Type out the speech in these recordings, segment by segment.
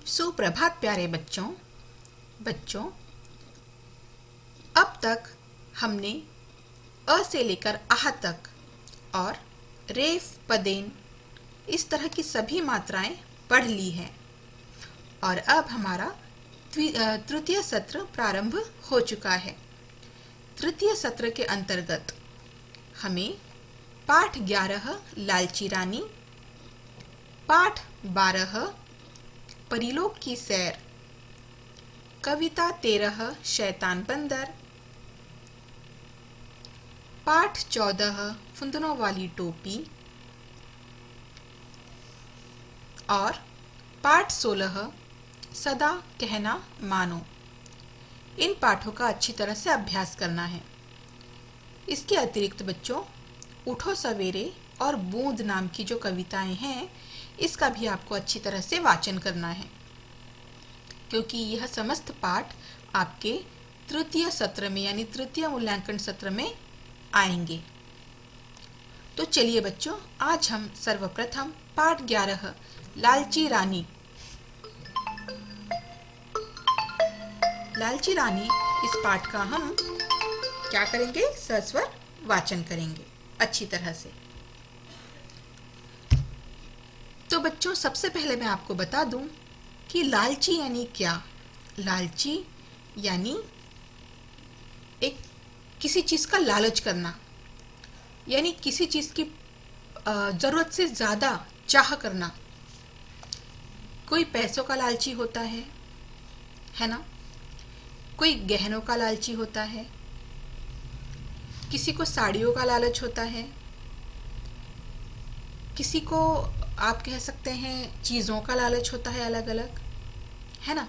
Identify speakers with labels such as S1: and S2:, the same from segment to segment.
S1: सुप्रभात प्यारे बच्चों। बच्चों, अब तक हमने अ से लेकर आह तक और रेफ पदेन इस तरह की सभी मात्राएं पढ़ ली हैं और अब हमारा तृतीय सत्र प्रारंभ हो चुका है। तृतीय सत्र के अंतर्गत हमें पाठ 11 लालची रानी, पाठ 12 परिलोक की सैर, कविता 13 शैतान बंदर, पाठ 14 फुंदनों वाली टोपी और पाठ 16 सदा कहना मानो, इन पाठों का अच्छी तरह से अभ्यास करना है। इसके अतिरिक्त बच्चों, उठो सवेरे और बूंद नाम की जो कविताएं हैं, इसका भी आपको अच्छी तरह से वाचन करना है, क्योंकि यह समस्त पाठ आपके तृतीय सत्र में यानी तृतीय मूल्यांकन सत्र में आएंगे। तो चलिए बच्चों, आज हम सर्वप्रथम पाठ 11 लालची रानी इस पाठ का हम क्या करेंगे, सस्वर वाचन करेंगे अच्छी तरह से। तो बच्चों, सबसे पहले मैं आपको बता दूं कि लालची यानी क्या। लालची यानी एक किसी चीज का लालच करना, यानी किसी चीज की जरूरत से ज्यादा चाह करना। कोई पैसों का लालची होता है ना, कोई गहनों का लालची होता है, किसी को साड़ियों का लालच होता है, किसी को आप कह सकते हैं चीज़ों का लालच होता है, अलग अलग, है ना।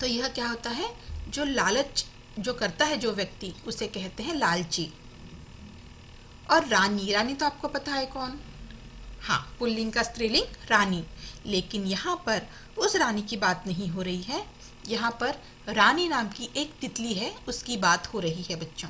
S1: तो यह क्या होता है, जो लालच जो करता है जो व्यक्ति, उसे कहते हैं लालची। और रानी तो आपको पता है कौन, हाँ, पुल्लिंग का स्त्रीलिंग रानी। लेकिन यहाँ पर उस रानी की बात नहीं हो रही है, यहाँ पर रानी नाम की एक तितली है, उसकी बात हो रही है बच्चों।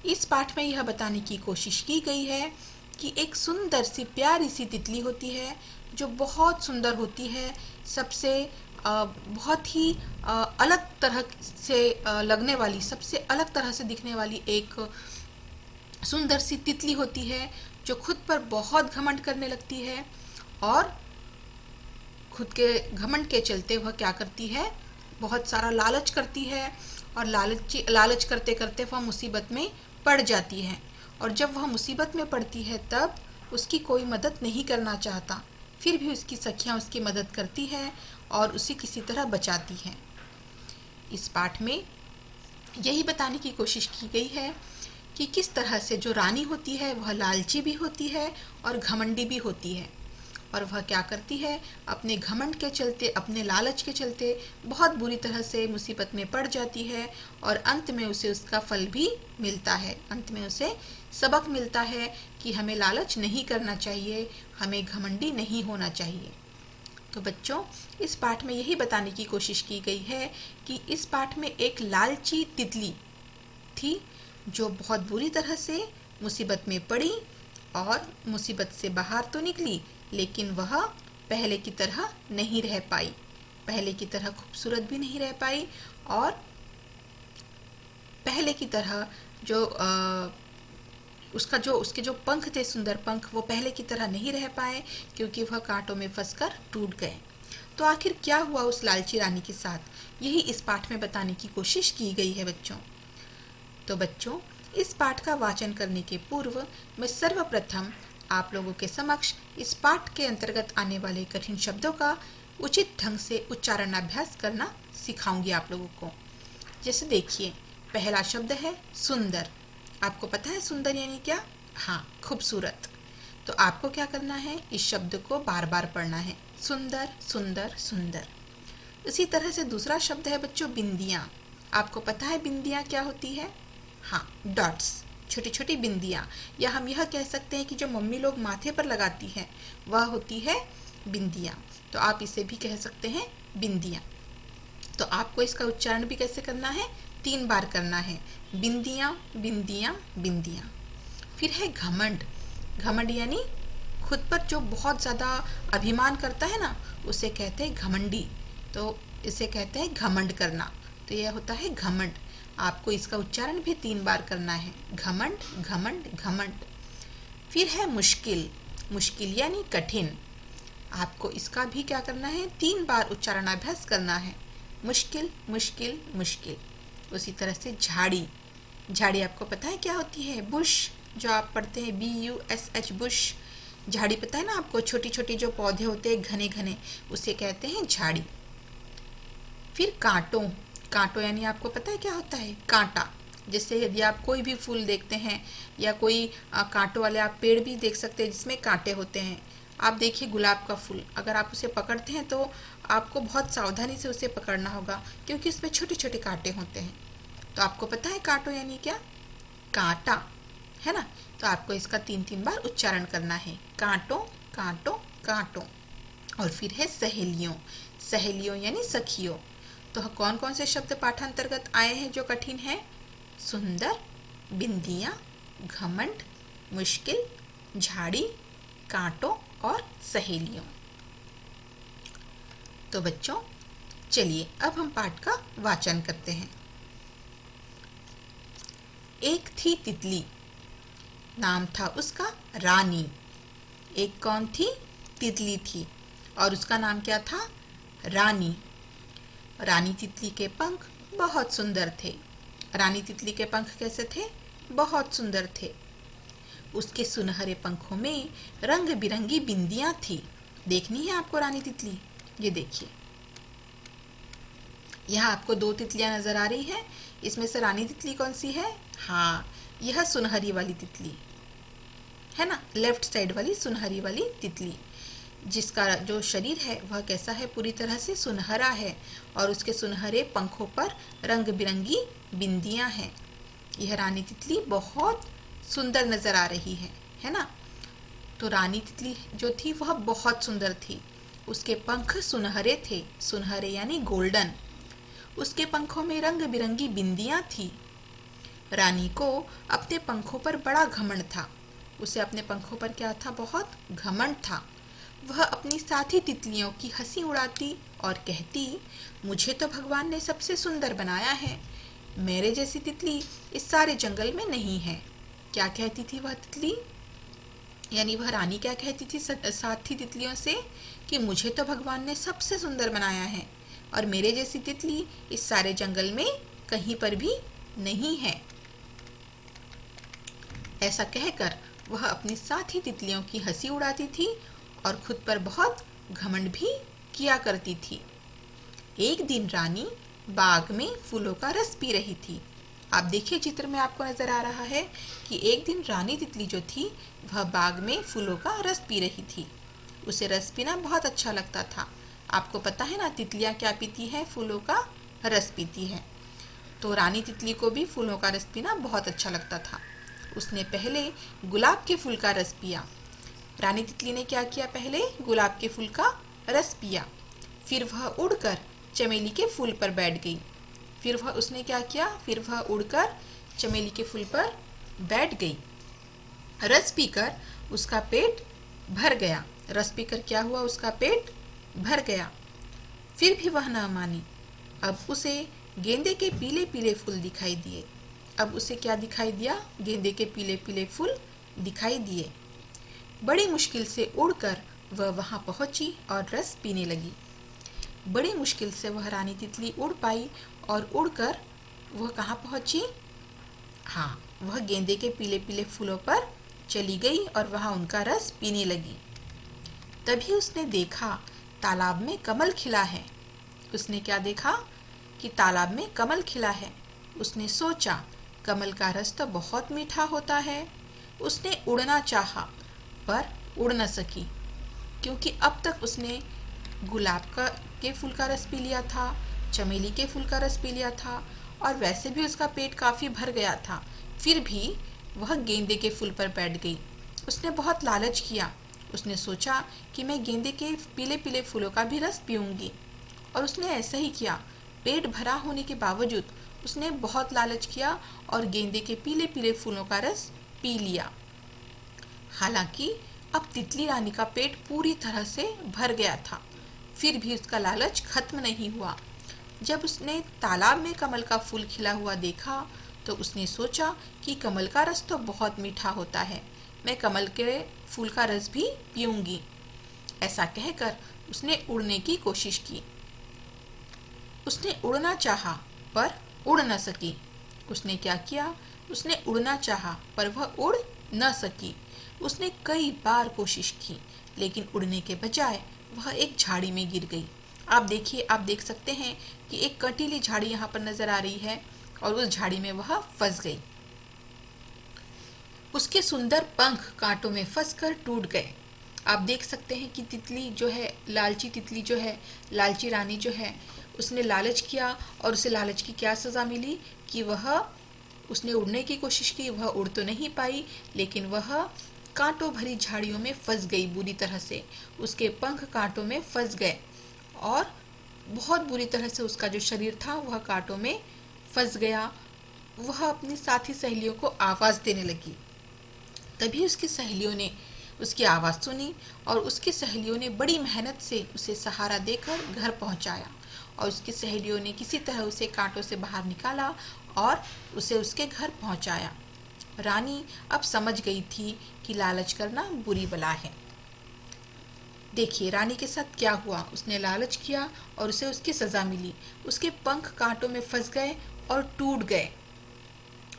S1: इस पाठ में यह बताने की कोशिश की गई है कि एक सुंदर सी प्यारी सी तितली होती है जो बहुत सुंदर होती है, सबसे बहुत ही अलग तरह से लगने वाली, सबसे अलग तरह से दिखने वाली एक सुंदर सी तितली होती है, जो खुद पर बहुत घमंड करने लगती है और खुद के घमंड के चलते वह क्या करती है, बहुत सारा लालच करती है और लालच करते करते वह मुसीबत में पड़ जाती है। और जब वह मुसीबत में पड़ती है तब उसकी कोई मदद नहीं करना चाहता, फिर भी उसकी सखियां उसकी मदद करती है और उसे किसी तरह बचाती हैं। इस पाठ में यही बताने की कोशिश की गई है कि किस तरह से जो रानी होती है वह लालची भी होती है और घमंडी भी होती है, और वह क्या करती है, अपने घमंड के चलते, अपने लालच के चलते बहुत बुरी तरह से मुसीबत में पड़ जाती है और अंत में उसे उसका फल भी मिलता है। अंत में उसे सबक मिलता है कि हमें लालच नहीं करना चाहिए, हमें घमंडी नहीं होना चाहिए। तो बच्चों, इस पाठ में यही बताने की कोशिश की गई है कि इस पाठ में एक लालची तितली थी जो बहुत बुरी तरह से मुसीबत में पड़ी और मुसीबत से बाहर तो निकली, लेकिन वह पहले की तरह नहीं रह पाई, पहले की तरह खूबसूरत भी नहीं रह पाई और पहले की तरह जो उसके जो पंख थे, सुंदर पंख, वो पहले की तरह नहीं रह पाए क्योंकि वह कांटों में फंसकर टूट गए। तो आखिर क्या हुआ उस लालची रानी के साथ, यही इस पाठ में बताने की कोशिश की गई है बच्चों। तो बच्चों, इस पाठ का वाचन करने के पूर्व मैं सर्वप्रथम आप लोगों के समक्ष इस पाठ के अंतर्गत आने वाले कठिन शब्दों का उचित ढंग से उच्चारण अभ्यास करना सिखाऊंगी आप लोगों को। जैसे देखिए, पहला शब्द है सुंदर। आपको पता है सुंदर यानी क्या, हाँ, खूबसूरत। तो आपको क्या करना है, इस शब्द को बार बार पढ़ना है, सुंदर सुंदर सुंदर। इसी तरह से दूसरा शब्द है बच्चों बिंदियाँ। आपको पता है बिंदियाँ क्या होती है, हाँ, डॉट्स, छोटी छोटी बिंदियाँ, या हम यह कह सकते हैं कि जो मम्मी लोग माथे पर लगाती हैं वह होती है बिंदियाँ। तो आप इसे भी कह सकते हैं बिंदियाँ। तो आपको इसका उच्चारण भी कैसे करना है, 3 बार करना है, बिंदियाँ बिंदियाँ बिंदियाँ। फिर है घमंड। घमंड यानी खुद पर जो बहुत ज़्यादा अभिमान करता है ना, उसे कहते हैं घमंडी। तो इसे कहते हैं घमंड करना। तो यह होता है घमंड। आपको इसका उच्चारण भी 3 बार करना है, घमंड घमंड घमंड। फिर है मुश्किल। मुश्किल यानी कठिन। आपको इसका भी क्या करना है, 3 बार उच्चारणाभ्यास करना है, मुश्किल मुश्किल मुश्किल। उसी तरह से झाड़ी। झाड़ी आपको पता है क्या होती है, बुश, जो आप पढ़ते हैं BUSH, बुश। झाड़ी पता है ना आपको, छोटी छोटी जो पौधे होते हैं घने घने, उसे कहते हैं झाड़ी। फिर कांटों। कांटों यानी आपको पता है क्या होता है, कांटा। जैसे यदि आप कोई भी फूल देखते हैं या कोई कांटों वाले आप पेड़ भी देख सकते हैं जिसमें कांटे होते हैं। आप देखिए गुलाब का फूल, अगर आप उसे पकड़ते हैं तो आपको बहुत सावधानी से उसे पकड़ना होगा, क्योंकि उसमें छोटे छोटे कांटे होते हैं। तो आपको पता है कांटों यानी क्या, कांटा, है ना। तो आपको इसका 3 बार उच्चारण करना है, कांटों कांटों कांटों। और फिर है सहेलियों। सहेलियों यानी सखियों। तो कौन कौन से शब्द पाठांतर्गत आए हैं जो कठिन है, सुंदर, बिंदिया, घमंड, मुश्किल, झाड़ी, कांटों और सहेलियों। तो बच्चों चलिए अब हम पाठ का वाचन करते हैं। एक थी तितली, नाम था उसका रानी। एक कौन थी, तितली थी, और उसका नाम क्या था, रानी। रानी तितली के पंख बहुत सुंदर थे। रानी तितली के पंख कैसे थे, बहुत सुंदर थे। उसके सुनहरे पंखों में रंग बिरंगी बिंदियां थी। देखनी है आपको रानी तितली, ये देखिए, यहाँ आपको 2 तितलियां नजर आ रही हैं। इसमें से रानी तितली कौन सी है, हाँ यह सुनहरी वाली तितली है ना, लेफ्ट साइड वाली सुनहरी वाली तितली, जिसका जो शरीर है वह कैसा है, पूरी तरह से सुनहरा है, और उसके सुनहरे पंखों पर रंग बिरंगी बिंदियां हैं। यह रानी तितली बहुत सुंदर नजर आ रही है ना। तो रानी तितली जो थी वह बहुत सुंदर थी। उसके पंख सुनहरे थे, सुनहरे यानी गोल्डन। उसके पंखों में रंग बिरंगी बिंदियां थी। रानी को अपने पंखों पर बड़ा घमंड था। उसे अपने पंखों पर क्या था, बहुत घमंड था। वह अपनी साथी तितलियों की हंसी उड़ाती और कहती, मुझे तो भगवान ने सबसे सुंदर बनाया है, मेरे जैसी तितली इस सारे जंगल में नहीं है। क्या कहती थी वह तितली, यानी वह रानी क्या कहती थी साथी तितलियों से, कि मुझे तो भगवान ने सबसे सुंदर बनाया है और मेरे जैसी तितली इस सारे जंगल में कहीं पर भी नहीं है। ऐसा कहकर वह अपनी साथी तितलियों की हंसी उड़ाती थी और खुद पर बहुत घमंड भी किया करती थी। एक दिन रानी बाग में फूलों का रस पी रही थी। आप देखिए चित्र में आपको नजर आ रहा है कि एक दिन रानी तितली जो थी वह बाग में फूलों का रस पी रही थी। उसे रस पीना बहुत अच्छा लगता था। आपको पता है ना तितलियां क्या पीती है, फूलों का रस पीती है। तो रानी तितली को भी फूलों का रस पीना बहुत अच्छा लगता था। उसने पहले गुलाब के फूल का रस पिया। रानी तितली ने क्या किया, पहले गुलाब के फूल का रस पिया, फिर वह उड़कर चमेली के फूल पर बैठ गई। फिर वह उसने क्या किया, फिर वह उड़कर चमेली के फूल पर बैठ गई। रस पीकर उसका पेट भर गया। रस पीकर क्या हुआ, उसका पेट भर गया। फिर भी वह न मानी। अब उसे गेंदे के पीले पीले फूल दिखाई दिए। अब उसे क्या दिखाई दिया, गेंदे के पीले पीले फूल दिखाई दिए। बड़ी मुश्किल से उड़कर वह वहां पहुंची और रस पीने लगी। बड़ी मुश्किल से वह रानी तितली उड़ पाई और उड़कर वह कहाँ पहुंची, हाँ वह गेंदे के पीले पीले फूलों पर चली गई और वहां उनका रस पीने लगी। तभी उसने देखा तालाब में कमल खिला है। उसने क्या देखा कि तालाब में कमल खिला है। उसने सोचा कमल का रस तो बहुत मीठा होता है। उसने उड़ना चाहा पर उड़ न सकी, क्योंकि अब तक उसने गुलाब के फूल का रस पी लिया था, चमेली के फूल का रस पी लिया था और वैसे भी उसका पेट काफ़ी भर गया था। फिर भी वह गेंदे के फूल पर बैठ गई। उसने बहुत लालच किया। उसने सोचा कि मैं गेंदे के पीले पीले फूलों का भी रस पीऊंगी, और उसने ऐसा ही किया। पेट भरा होने के बावजूद उसने बहुत लालच किया और गेंदे के पीले पीले फूलों का रस पी लिया। हालांकि अब तितली रानी का पेट पूरी तरह से भर गया था, फिर भी उसका लालच खत्म नहीं हुआ। जब उसने तालाब में कमल का फूल खिला हुआ देखा तो उसने सोचा कि कमल का रस तो बहुत मीठा होता है, मैं कमल के फूल का रस भी पीऊंगी। ऐसा कहकर उसने उड़ने की कोशिश की। उसने उड़ना चाहा पर उड़ न सकी। उसने क्या किया? उसने उड़ना चाहा पर वह उड़ न सकी। उसने कई बार कोशिश की, लेकिन उड़ने के बजाय वह एक झाड़ी में गिर गई। आप देखिए, आप देख सकते हैं कि एक कटीली झाड़ी यहाँ पर नजर आ रही है और उस झाड़ी में वह फंस गई। उसके सुंदर पंख कांटों में फंसकर टूट गए। आप देख सकते हैं कि तितली जो है, लालची तितली जो है, लालची रानी जो है, उसने लालच किया और उसे लालच की क्या सज़ा मिली कि उसने उड़ने की कोशिश की, वह उड़ तो नहीं पाई, लेकिन वह कांटों भरी झाड़ियों में फंस गई बुरी तरह से। उसके पंख कांटों में फंस गए और बहुत बुरी तरह से उसका जो शरीर था वह कांटों में फंस गया। वह अपनी साथी सहेलियों को आवाज़ देने लगी। तभी उसकी सहेलियों ने उसकी आवाज़ सुनी और उसकी सहेलियों ने बड़ी मेहनत से उसे सहारा देकर घर पहुंचाया और उसकी सहेलियों ने किसी तरह उसे कांटों से बाहर निकाला और उसे उसके घर पहुंचाया। रानी अब समझ गई थी कि लालच करना बुरी बला है। देखिए रानी के साथ क्या हुआ। उसने लालच किया और उसे उसकी सज़ा मिली। उसके पंख कांटों में फंस गए और टूट गए।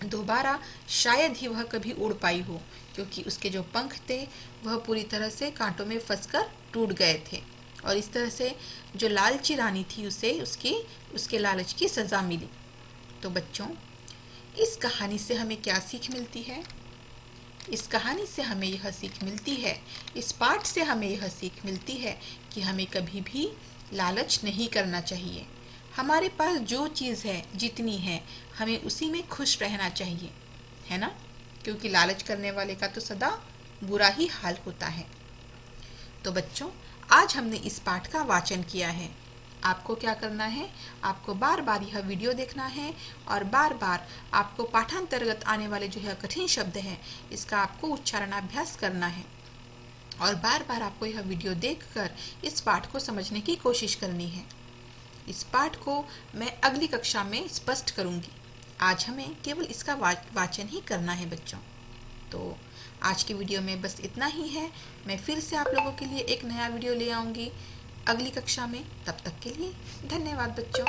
S1: दोबारा शायद ही वह कभी उड़ पाई हो, क्योंकि उसके जो पंख थे वह पूरी तरह से कांटों में फंसकर टूट गए थे। और इस तरह से जो लालची रानी थी उसे उसके लालच की सज़ा मिली। तो बच्चों, इस कहानी से हमें क्या सीख मिलती है? इस कहानी से हमें यह सीख मिलती है, इस पाठ से हमें यह सीख मिलती है कि हमें कभी भी लालच नहीं करना चाहिए। हमारे पास जो चीज़ है, जितनी है, हमें उसी में खुश रहना चाहिए, है ना? क्योंकि लालच करने वाले का तो सदा बुरा ही हाल होता है। तो बच्चों, आज हमने इस पाठ का वाचन किया है। आपको क्या करना है? आपको बार बार यह वीडियो देखना है और बार बार आपको पाठांतर्गत आने वाले जो है कठिन शब्द हैं, इसका आपको उच्चारणाभ्यास करना है और बार बार आपको यह वीडियो देखकर इस पाठ को समझने की कोशिश करनी है। इस पाठ को मैं अगली कक्षा में स्पष्ट करूंगी। आज हमें केवल इसका वाचन ही करना है बच्चों। तो आज की वीडियो में बस इतना ही है। मैं फिर से आप लोगों के लिए एक नया वीडियो ले आऊँगी अगली कक्षा में। तब तक के लिए धन्यवाद बच्चों।